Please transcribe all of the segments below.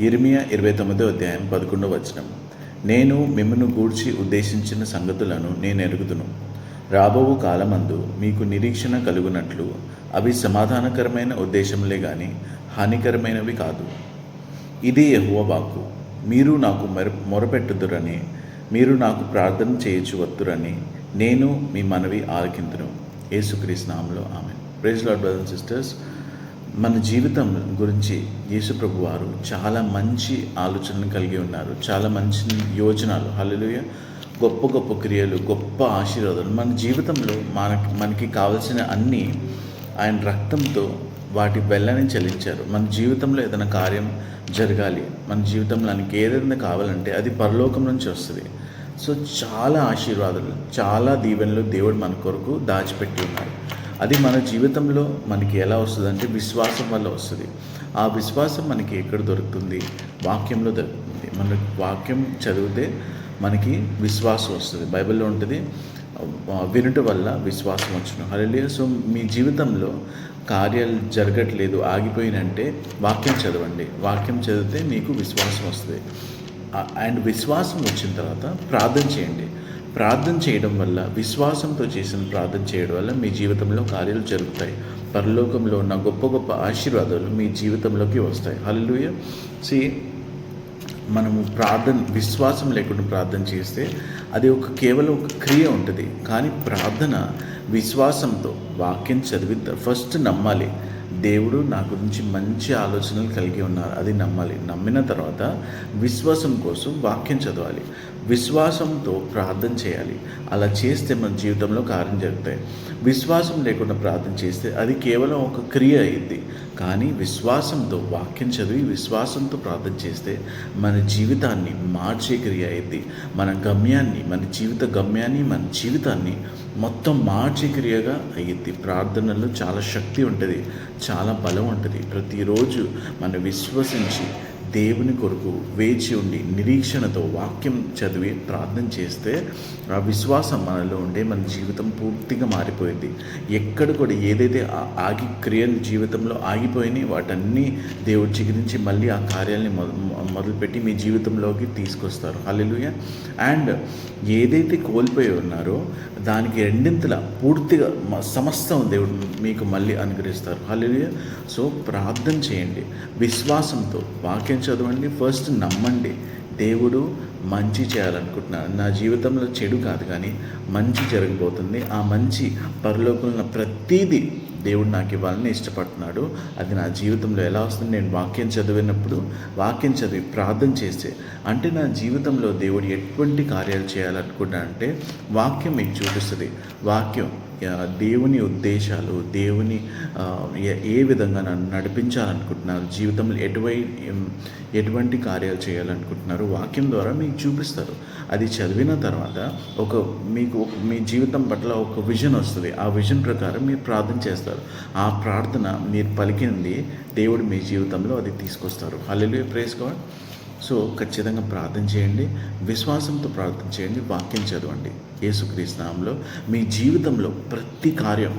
యిర్మీయా 29:11. నేను మిమ్మును గూర్చి ఉద్దేశించిన సంగతులను నేనెరుగుదును. రాబోవు కాలమందు మీకు నిరీక్షణ కలుగునట్లు అవి సమాధానకరమైన ఉద్దేశములే గాని హానికరమైనవి కాదు. ఇది యెహోవా వాక్కు. మీరు నాకు మొరపెట్టుదురని, మీరు నాకు ప్రార్థన చేయుచు వత్తురని నేను మీ మనవి ఆలకింతును. యేసుక్రీస్తు నామములో ఆమేన్. Praise lord brothers and sisters. మన జీవితం గురించి యేసు ప్రభు వారు చాలా మంచి ఆలోచనలు కలిగి ఉన్నారు. చాలా మంచి యోజనాలు, హల్లెలూయా, గొప్ప గొప్ప క్రియలు, గొప్ప ఆశీర్వాదాలు మన జీవితంలో మనకి కావలసిన అన్నీ ఆయన రక్తంతో వాటి వెళ్ళని చెల్లించారు. మన జీవితంలో ఏదైనా కార్యం జరగాలి, మన జీవితంలో మనకి ఏదైనా కావాలంటే అది పరలోకం నుంచి వస్తుంది. సో చాలా ఆశీర్వాదాలు, చాలా దీవెనలు దేవుడు మన కొరకు దాచిపెట్టి ఉన్నారు. అది మన జీవితంలో మనకి ఎలా వస్తుందంటే విశ్వాసం వల్ల వస్తుంది. ఆ విశ్వాసం మనకి ఎక్కడ దొరుకుతుంది? వాక్యంలో దొరుకుతుంది. మన వాక్యం చదివితే మనకి విశ్వాసం వస్తుంది. బైబిల్లో ఉంటుంది, వినుట వల్ల విశ్వాసం వచ్చును. హల్లెలూయా. సో మీ జీవితంలో కార్యాలు జరగట్లేదు, ఆగిపోయినంటే వాక్యం చదవండి. వాక్యం చదివితే మీకు విశ్వాసం వస్తుంది. అండ్ విశ్వాసం వచ్చిన తర్వాత ప్రార్థన చేయండి. ప్రార్థన చేయడం వల్ల, విశ్వాసంతో చేసిన ప్రార్థన చేయడం వల్ల మీ జీవితంలో కార్యాలు జరుగుతాయి. పరలోకంలో ఉన్న గొప్ప గొప్ప ఆశీర్వాదాలు మీ జీవితంలోకి వస్తాయి. హల్లెలూయా. మనము విశ్వాసం లేకుండా ప్రార్థన చేస్తే అది కేవలం ఒక క్రియ ఉంటుంది. కానీ ప్రార్థన విశ్వాసంతో వాక్యం చదివి ఫస్ట్ నమ్మాలి. దేవుడు నా గురించి మంచి ఆలోచనలు కలిగి ఉన్నారు, అది నమ్మాలి. నమ్మిన తర్వాత విశ్వాసం కోసం వాక్యం చదవాలి, విశ్వాసంతో ప్రార్థన చేయాలి. అలా చేస్తే మన జీవితంలో కార్యం జరుగుతాయి. విశ్వాసం లేకుండా ప్రార్థన చేస్తే అది కేవలం ఒక క్రియ అయింది. కానీ విశ్వాసంతో వాక్యం చదివి విశ్వాసంతో ప్రార్థన చేస్తే మన జీవితాన్ని మార్చే క్రియ అయింది. మన జీవిత గమ్యాన్ని, మన జీవితాన్ని మొత్తం మార్చే క్రియగా అయ్యిద్ది. ప్రార్థనలో చాలా శక్తి ఉంటుంది, చాలా బలం ఉంటుంది. ప్రతిరోజు మనం విశ్వసించి దేవుని కొరకు వేచి ఉండి నిరీక్షణతో వాక్యం చదివి ప్రార్థన చేస్తే ఆ విశ్వాసం మనలో ఉండే మన జీవితం పూర్తిగా మారిపోయింది. ఎక్కడ కూడా ఏదైతే క్రియలు జీవితంలో ఆగిపోయినాయి వాటన్నీ దేవుడు చిగురించి మళ్ళీ ఆ కార్యాలని మొదలుపెట్టి మీ జీవితంలోకి తీసుకొస్తారు. హల్లెలూయా. అండ్ ఏదైతే కోల్పోయి ఉన్నారో దానికి రెండింతల పూర్తిగా సమస్తం దేవుడు మీకు మళ్ళీ అనుగ్రహిస్తారు. హల్లెలూయా. సో ప్రార్థన చేయండి, విశ్వాసంతో వాక్యం చదవండి, ఫస్ట్ నమ్మండి. దేవుడు మంచి చేయాలనుకుంటున్నాను, నా జీవితంలో చెడు కాదు కానీ మంచి జరగబోతుంది. ఆ మంచి పరలోకంలో ప్రతీదీ దేవుడు నాకు ఇవ్వాలని ఇష్టపడుతున్నాడు. అది నా జీవితంలో ఎలా వస్తుంది? నేను వాక్యం చదివినప్పుడు, వాక్యం చదివి ప్రార్థన చేస్తే, అంటే నా జీవితంలో దేవుడు ఎటువంటి కార్యాలు చేయాలనుకున్నా అంటే వాక్యం మీకు చూపిస్తుంది. వాక్యం దేవుని ఉద్దేశాలు, దేవుని ఏ విధంగా నన్ను నడిపించాలనుకుంటున్నారు, జీవితంలో ఎటువంటి కార్యాలు చేయాలనుకుంటున్నారు వాక్యం ద్వారా మీకు చూపిస్తారు. అది చదివిన తర్వాత మీ జీవితం పట్ల ఒక విజన్ వస్తుంది. ఆ విజన్ ప్రకారం మీరు ప్రార్థన చేస్తారు. ఆ ప్రార్థన మీరు పలికింది దేవుడు మీ జీవితంలో అది తీసుకొస్తారు. హల్లెలూయా, ప్రైజ్ గాడ్. సో ఖచ్చితంగా ప్రార్థన చేయండి, విశ్వాసంతో ప్రార్థన చేయండి, వాక్యం చదవండి. యేసుక్రీస్తు నామములో మీ జీవితంలో ప్రతి కార్యం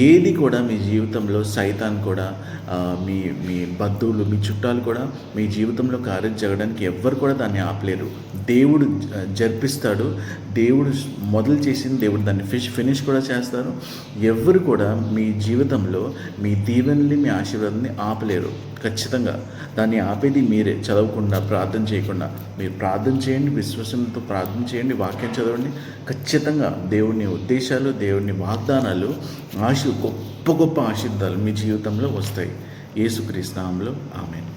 ఏది కూడా మీ జీవితంలో సైతాన్ కూడా మీ బంధువులు, మీ చుట్టాలు కూడా మీ జీవితంలో కార్యం జరగడానికి ఎవ్వరు కూడా దాన్ని ఆపలేరు. దేవుడు జరిపిస్తాడు. దేవుడు మొదలు చేసింది దేవుడు దాన్ని ఫినిష్ కూడా చేస్తారు. ఎవ్వరు కూడా మీ జీవితంలో మీ దీవెనల్ని, మీ ఆశీర్వాదాన్ని ఆపలేరు. ఖచ్చితంగా దాన్ని ఆపేది మీరే. చదవకుండా, ప్రార్థన చేయకుండా మీరు ప్రార్థన చేయండి, విశ్వాసంతో ప్రార్థన చేయండి, వాక్యం చదవండి. ఖచ్చితంగా దేవుని ఉద్దేశాలు, దేవుని వాగ్దానాలు, గొప్ప గొప్ప ఆశీర్వాదాలు మీ జీవితంలో వస్తాయి. యేసుక్రీస్తు నామములో ఆమేన్.